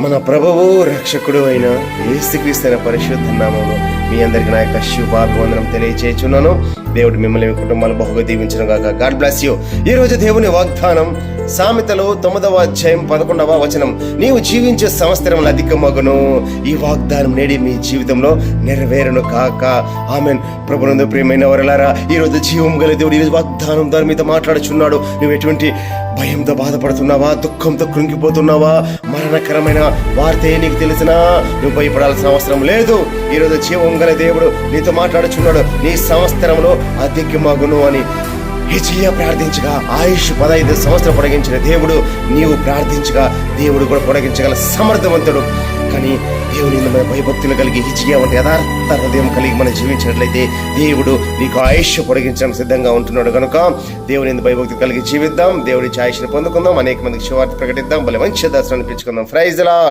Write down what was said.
మన ప్రభువు రక్షకుడు అయిన యేసుక్రీస్తు పరిశుద్ధ నామములో మీ అందరికీ నా యొక్క శుభాభివందనం తెలియజేస్తున్నాను. దేవుడు మిమ్మల్ని మీ కుటుంబాలు బహుగా దీవించును గాక. God bless you. ఈ రోజు దేవుని వాగ్దానం సామెతలు 9వ అధ్యాయం 11వ వచనం. నీవు జీవించే సంవత్సరములు అధికమగును. ఈ వాగ్దానం నేడి మీ జీవితంలో నెరవేరును కాక. ఆమేన్. ప్రభునందు ప్రియమైన వారలారా, ఈ రోజు జీవం గల దేవుడు ఈ రోజు వాగ్దానం ద్వారా మీతో మాట్లాడుచున్నాడు. నువ్వు ఎటువంటి భయంతో బాధపడుతున్నావా, దుఃఖంతో కృంగిపోతున్నావా, మరణకరమైన వార్త నీకు తెలిసినా నువ్వు భయపడాల్సిన అవసరం లేదు. ఈరోజు జీవం గల దేవుడు నీతో మాట్లాడుచున్నాడు. నీ సంవత్సరంలో అధికమగును అని హిజ్కియా ప్రార్థించగా ఆయుష్ 15 సంవత్సరాలు పొడిగించిన దేవుడు నీవు ప్రార్థించగా దేవుడు కూడా పొడిగించగల సమర్థవంతుడు. కానీ దేవుని భయభక్తులు కలిగి హిజ్కియా వంటి యథార్థ హృదయం కలిగి మనం జీవించినట్లయితే దేవుడు నీకు ఆయుష్ పొడిగించడానికి సిద్ధంగా ఉంటున్నాడు. కనుక దేవుని భయభక్తి కలిగి జీవిద్దాం. దేవుడి ఆయుష్ని పొందుకుందాం. అనేక మందికి శుభవార్త ప్రకటిద్దాం. భలే మంచి దర్శనాన్ని పెంచుకుందాం. Praise the lord.